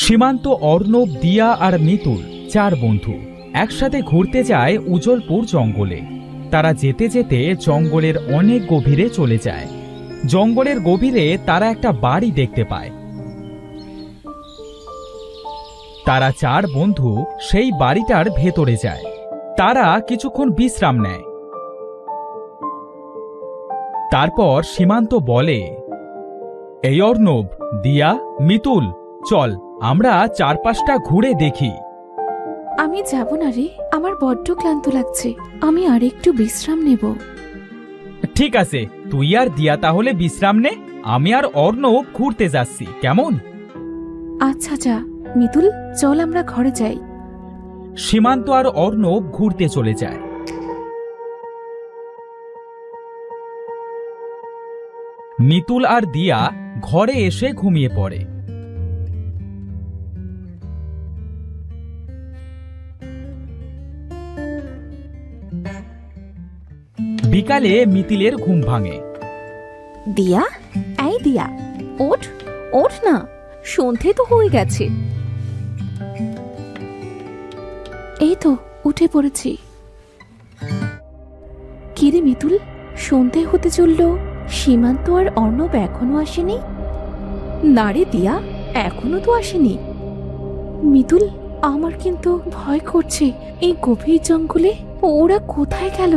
সীমান্ত, অর্ণব, দিয়া আর মিতুল 4 বন্ধু একসাথে ঘুরতে যায় উজ্জ্বলপুর জঙ্গলে। তারা যেতে যেতে জঙ্গলের অনেক গভীরে চলে যায়। জঙ্গলের গভীরে তারা একটা বাড়ি দেখতে পায়। তারা 4 বন্ধু সেই বাড়িটার ভেতরে যায়। তারা কিছুক্ষণ বিশ্রাম নেয়। তারপর সীমান্ত বলে, এই অর্ণব, দিয়া, মিতুল, চল আমরা চারপাশটা ঘুরে দেখি। আমি যাব না রে, আমার বড্ড ক্লান্ত লাগছে, আমি আরেকটু বিশ্রাম নেব। ঠিক আছে, তুই আর দিয়া তাহলে বিশ্রাম নে, আমি আর অর্ণব ঘুরতে যাচ্ছি, কেমন? আচ্ছা যা। মিতুল, চল আমরা ঘরে যাই। সীমান্ত আর অর্ণব ঘুরতে চলে যায়। মিতুল আর দিয়া ঘরে এসে ঘুমিয়ে পড়ে। বিকালে মিতিলের ঘুম ভাঙে। দিয়া, এই দিয়া, ওঠ ওঠ না, সন্ধে তো হয়ে গেছে। এই তো উঠে পড়েছি। কিরে মিতুল, সন্ধে হতে চলল, সীমান্ত আর অর্ণব এখনো আসেনি? না রে দিয়া, এখনো তো আসেনি। মিতুল, আমার কিন্তু ভয় করছে, এই গভীর জঙ্গলে ওরা কোথায় গেল?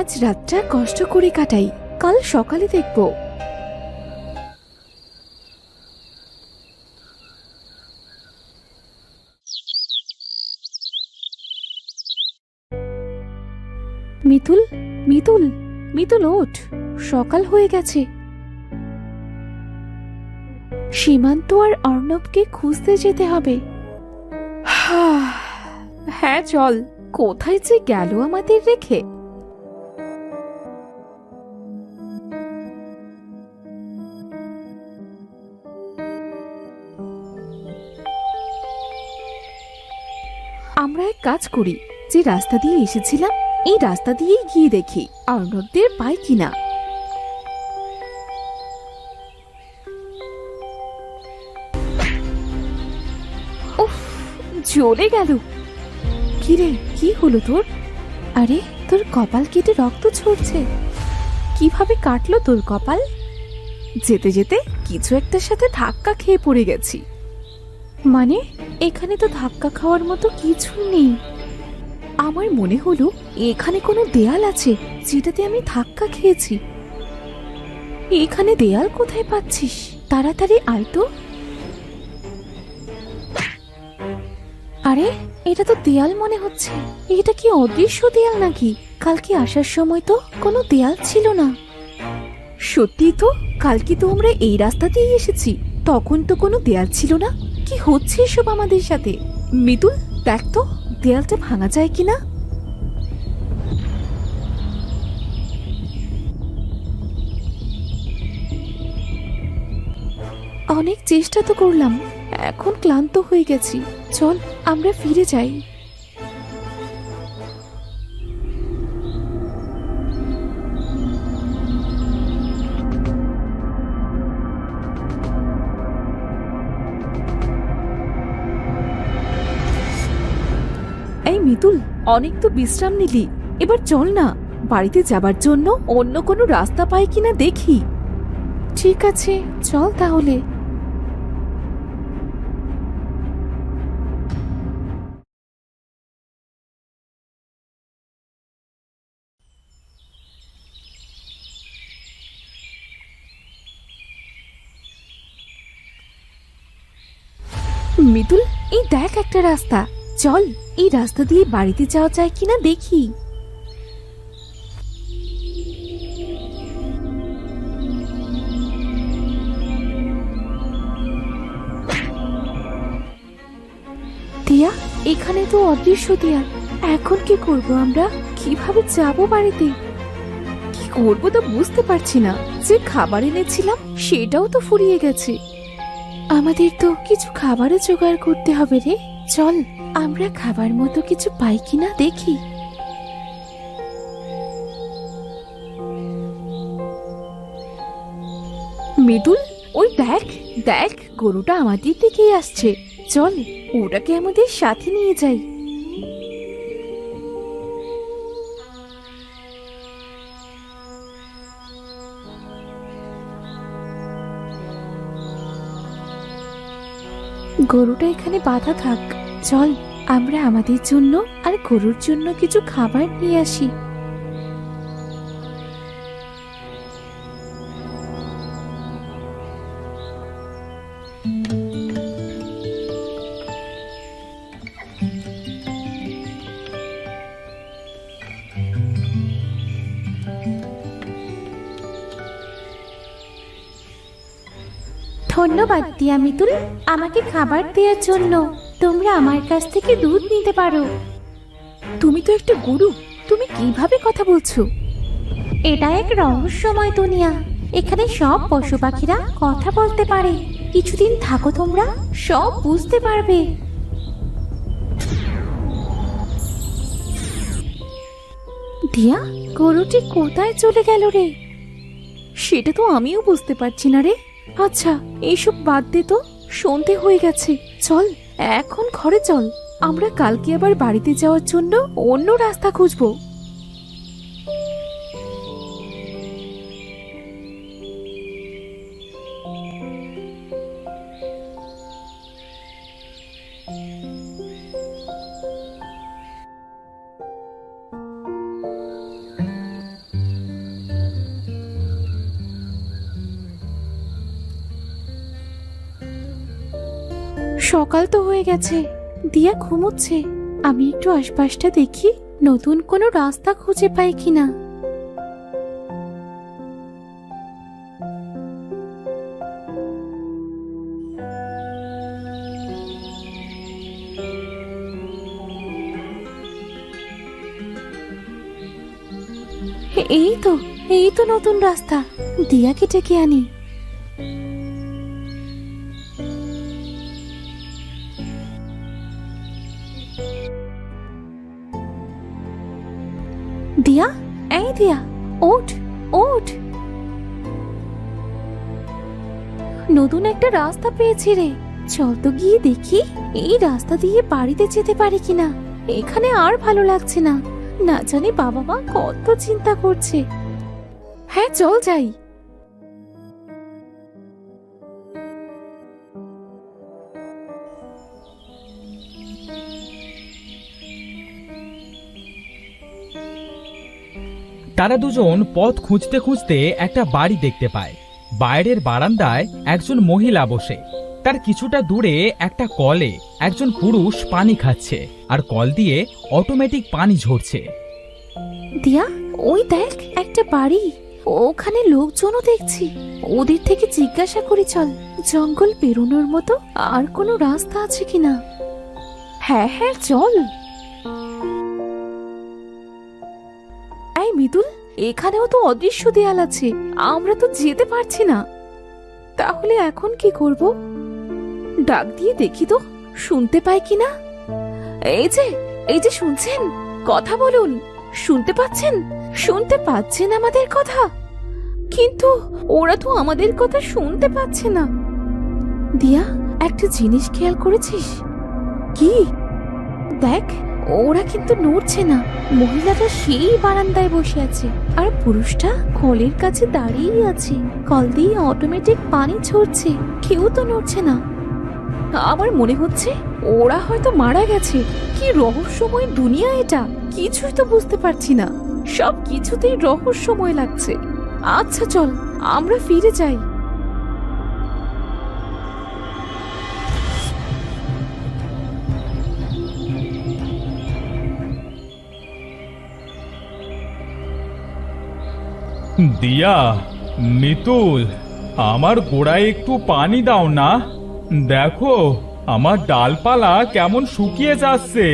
আজ রাতটা কষ্ট করে কাটাই, কাল সকালে দেখব। মিতুল, মিতুল, মিতুল ওঠ, সকাল হয়ে গেছে। সীমান্ত আর অর্ণবকে খুঁজতে যেতে হবে। হ্যাঁ চল, কোথায় যে গেল আমাদের রেখে। আমরা এক কাজ করি, যে রাস্তা দিয়ে এসেছিলাম এই রাস্তা দিয়েই গিয়ে দেখি অর্ণবদের পাই কিনা। উফ, জ্বলে গেল। কিরে, কি হলো তোর? আরে, তোর কপাল কেটে রক্ত ঝরছে। কিভাবে কাটলো তোর কপাল? যেতে যেতে কিছু একটার সাথে ধাক্কা খেয়ে পড়ে গেছি। মানে, এখানে তো ধাক্কা খাওয়ার মতো কিছু নেই। আমার মনে হলো এখানে কোনো দেয়াল আছে যেটাতে আমি ধাক্কা খেয়েছি। এখানে দেয়াল কোথায় পাচ্ছিস? তাড়াতাড়ি আয় তো। আরে, এটা তো দেয়াল মনে হচ্ছে। এটা কি অদৃশ্য দেয়াল নাকি? কালকে আসার সময় তো কোনো দেয়াল ছিল না। সত্যি তো, কালকে তো আমরা এই রাস্তা দিয়ে এসেছি, তখন তো কোনো দেয়াল ছিল না। কি হচ্ছে এসব আমাদের সাথে? মিতুল, দেখ তো দেয়ালটা ভাঙা যায় কিনা। অনেক চেষ্টা তো করলাম, এখন ক্লান্ত হয়ে গেছি। চল আমরা ফিরে যাই। এই মিতুল, অনেক তো বিশ্রাম নিলি, এবার চল না, বাড়িতে যাবার জন্য অন্য কোনো রাস্তা পাই কিনা দেখি। ঠিক আছে, চল তাহলে। মিতুল, এই দেখ একটা রাস্তা, চল এই রাস্তা দিয়ে বাড়িতে যাওয়া যায় কিনা দেখি। দিয়া, এখানে তো অদৃশ্য দেয়াল, এখন কি করব আমরা? কিভাবে যাব বাড়িতে? কি করব তো বুঝতে পারছি না। যে খাবার এনেছিলাম সেটাও তো ফুরিয়ে গেছে। আমাদের তো কিছু খাবারও জোগাড় করতে হবে রে। চল আমরা খাবার মতো কিছু পাই কিনা দেখি। মিতুল, ওই দেখ দেখ, গরুটা আমাদের দিকেই আসছে। চল, ওটাকে আমাদের সাথে নিয়ে যাই। গরুটা এখানে বাঁধা থাক। চল, আমরা আমাদের জন্য আর গরুর জন্য কিছু খাবার নিয়ে আসি। ধন্যবাদ দিয়া মিতুল, আমাকে খাবার দেওয়ার জন্য। তোমরা আমার কাছ থেকে দুধ নিতে পারো। তুমি তো একটা গরু, তুমি কিভাবে কথা বলছো? এটা এক রহস্যময় দুনিয়া। এখানে সব পশু পাখিরা কথা বলতে পারে। কিছুদিন থাকো, তোমরা সব বুঝতে পারবে। দিয়া, গরুটি কোথায় চলে গেল রে? সেটা তো আমিও বুঝতে পারছি না রে। আচ্ছা, এইসব বাদ দে তো, সন্ধে হয়ে গেছে। চল, এখন ঘরে চল। আমরা কালকে আবার বাড়িতে যাওয়ার জন্য অন্য রাস্তা খুঁজবো। সকাল তো হয়ে গেছে, দিয়া ঘুমোচ্ছে। আমি একটু আশপাশটা দেখি, নতুন কোনো রাস্তা খুঁজে পাই কিনা। এই তো নতুন রাস্তা। দিয়াকে ডেকে আনি। দিয়া, এই দিয়া, ওঠ ওঠ। নতুন একটা রাস্তা পেয়েছি রে। চল তো গিয়ে দেখি এই রাস্তা দিয়ে বাড়িতে যেতে পারি কিনা। এখানে আর ভালো লাগছে না। না জানি বাবা মা কত চিন্তা করছে। হ্যাঁ, চল যাই। তারা দুজন পথ খুঁজতে খুঁজতে একটা বাড়ি দেখতে পায়। বাইরের বারান্দায় একজন মহিলা বসে। তার কিছুটা দূরে একটা কলে একজন পুরুষ পানি খাচ্ছে, আর কল দিয়ে অটোমেটিক পানি ঝরছে। দিয়া, ওই দেখ একটা বাড়ি। ওখানে লোকজনও দেখছি। ওদের থেকে জিজ্ঞাসা করি চল, জঙ্গল পেরোনোর মতো আর কোনো রাস্তা আছে কিনা। হ্যাঁ হ্যাঁ, চল। এই মিতুল, এখানেও তো অদৃশ্য দেয়াল আছে। আমরা তো যেতে পারছি না। তাহলে এখন কি করব? ডাক দিয়ে দেখি তো, শুনতে পাই কিনা। এই যে শুনছেন? কথা বলুন। শুনতে পাচ্ছেন? শুনতে পাচ্ছেন আমাদের কথা? কিন্তু ওরা তো আমাদের কথা শুনতে পাচ্ছে না। দিয়া, একটা জিনিস খেয়াল করেছিস? কি? দেখ, ওরা কিন্তু নড়ছে না। মহিলাটা সেই বারান্দায় বসে আছে, আর পুরুষটা কলের কাছে দাঁড়িয়ে আছে। কল দিয়ে অটোমেটিক পানি ঝরছে, কেউ তো নড়ছে না। আমার মনে হচ্ছে ওরা হয়তো মারা গেছে। কি রহস্যময় দুনিয়া এটা! কিছুই তো বুঝতে পারছি না। সব কিছুতেই রহস্যময় লাগছে। আচ্ছা চল, আমরা ফিরে যাই। দিয়া, মিতুল, আমার গোড়ায় একটু পানি দাও না। দেখো, আমার ডালপালা কেমন শুকিয়ে যাচ্ছে।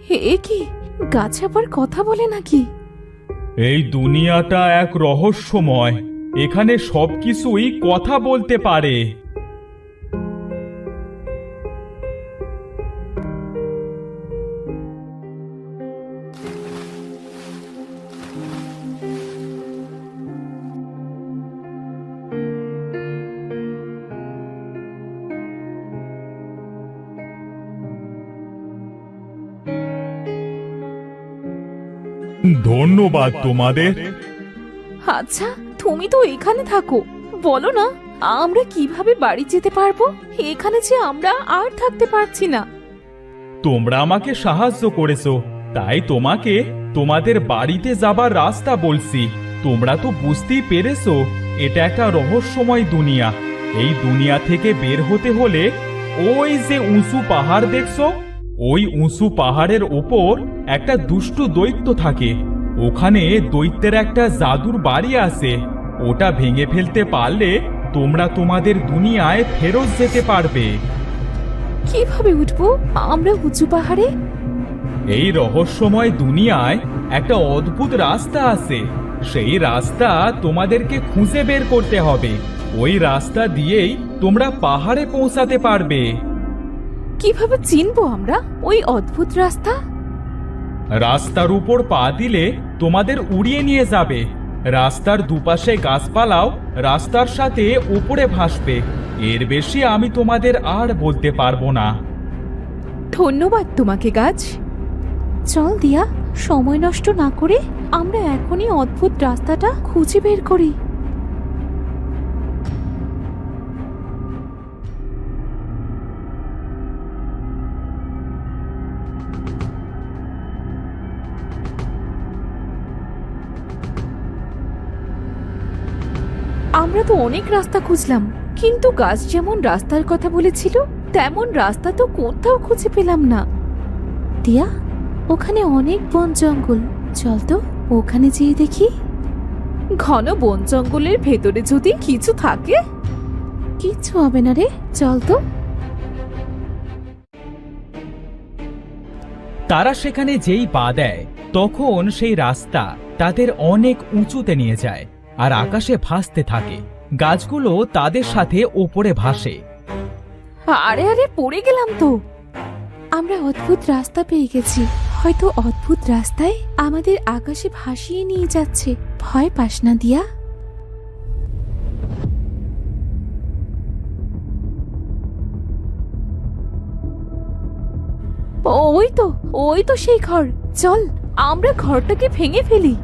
হে কি, গাছ আবার কথা বলে নাকি? এই দুনিয়াটা এক রহস্যময়। এখানে সবকিছুই কথা বলতে পারে। ধন্যবাদ তোমাদের। আচ্ছা, তুমি তো এখানে থাকো, বলো না আমরা কিভাবে বাড়ি যেতে পারবো? এখানে যে আমরা আর থাকতে পারছি না। তোমরা আমাকে সাহায্য করেছো, তাই তোমাকে তোমাদের বাড়িতে যাবার রাস্তা বলছি। তোমরা তো বুঝতেই পেরেছো এটা একটা রহস্যময় দুনিয়া। এই দুনিয়া থেকে বের হতে হলে ওই যে উঁচু পাহাড় দেখছো, ওই উঁচু পাহাড়ের ওপর একটা দুষ্টু দৈত্য থাকে। ওখানে দৈত্যের একটা জাদুর বাড়ি আছে। ওটা ভেঙে ফেলতে পারলে তোমরা তোমাদের দুনিয়ায় ফেরত যেতে পারবে। কিভাবে উঠবো আমরা উঁচু পাহাড়ে? এই রহস্যময় দুনিয়ায় একটা অদ্ভুত রাস্তা আছে। সেই রাস্তা তোমাদেরকে খুঁজে বের করতে হবে। ওই রাস্তা দিয়েই তোমরা পাহাড়ে পৌঁছাতে পারবে। কিভাবে চিনবো আমরা ওই অদ্ভুত রাস্তা? রাস্তার উপর পা দিলে তোমাদের উড়িয়ে নিয়ে যাবে। রাস্তার দুপাশে গাছপালাও রাস্তার সাথে উপরে ভাসবে। এর বেশি আমি তোমাদের আর বলতে পারবো না। ধন্যবাদ তোমাকে গাছ। চল দিয়া, সময় নষ্ট না করে আমরা এখনই অদ্ভুত রাস্তাটা খুঁজে বের করি। আমরা তো অনেক রাস্তা খুঁজলাম, কিন্তু গাছ যেমন রাস্তার কথা বলেছিল তেমন রাস্তা তো কোথাও খুঁজে পেলাম না। দিয়া, ওখানে অনেক বন জঙ্গল, চল তো ওখানে যেয়ে দেখি। ঘন বন জঙ্গলের ভেতরে যদি কিছু থাকে? কিচ্ছু হবে না রে, চল তো। তারা সেখানে যেই পা দেয় তখন সেই রাস্তা তাদের অনেক উঁচুতে নিয়ে যায় আর আকাশে ভাসতে থাকে। গাছগুলো তাদের সাথে ওপরে ভাসে। আরে আরে, পড়ে গেলাম তো। আমরা অদ্ভুত রাস্তা পেয়ে গেছি। হয়তো অদ্ভুত রাস্তায় আমাদের আকাশে ভাসিয়ে নিয়ে যাচ্ছে। ভয় পাস না দিয়া। ওই তো সেই ঘর। চল আমরা ঘরটাকে ভেঙে ফেলি।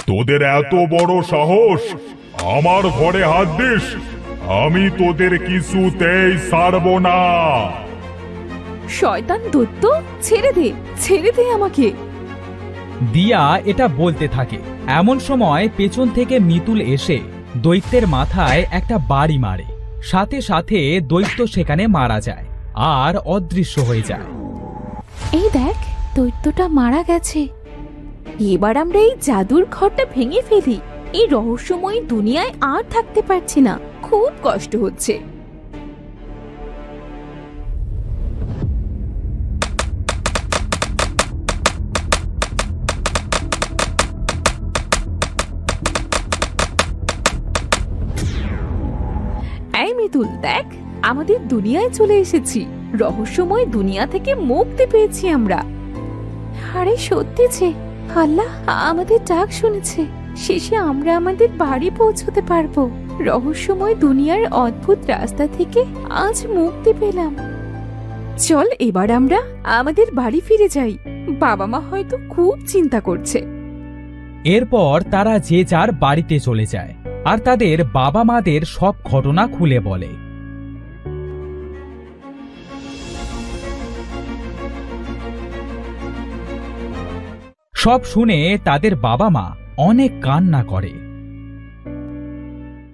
তোদের এত বড় সাহস আমার ঘরে হাত দিস? আমি তোদের কিছুতেই ছাড়বো না। শয়তান দৈত্য, ছেড়ে দে আমাকে। দিয়া এটা বলতে থাকে। এমন সময় পেছন থেকে মিতুল এসে দৈত্যের মাথায় একটা বাড়ি মারে। সাথে সাথে দৈত্য সেখানে মারা যায় আর অদৃশ্য হয়ে যায়। এই দেখ, দৈত্যটা মারা গেছে। এবার আমরা এই জাদুর ঘরটা ভেঙে ফেলি। এই রহস্যময় দুনিয়ায় আর থাকতে পারছি না, খুব কষ্ট হচ্ছে। এই মিতুল, দেখ আমাদের দুনিয়ায় চলে এসেছি। রহস্যময় দুনিয়া থেকে মুক্তি পেয়েছি আমরা। আরে সত্যি যে, আল্লাহ আমাদের ডাক শুনেছে। শেষে আমরা আমাদের বাড়ি পৌঁছতে পারবো। রহস্যময় দুনিয়ার অদ্ভুত রাস্তা থেকে আজ মুক্তি পেলাম। চল এবার আমরা আমাদের বাড়ি ফিরে যাই। বাবা মা হয়তো খুব চিন্তা করছে। এরপর তারা যে যার বাড়িতে চলে যায় আর তাদের বাবা মাদের সব ঘটনা খুলে বলে। সব শুনে তাদের বাবা মা অনেক কান্না করে।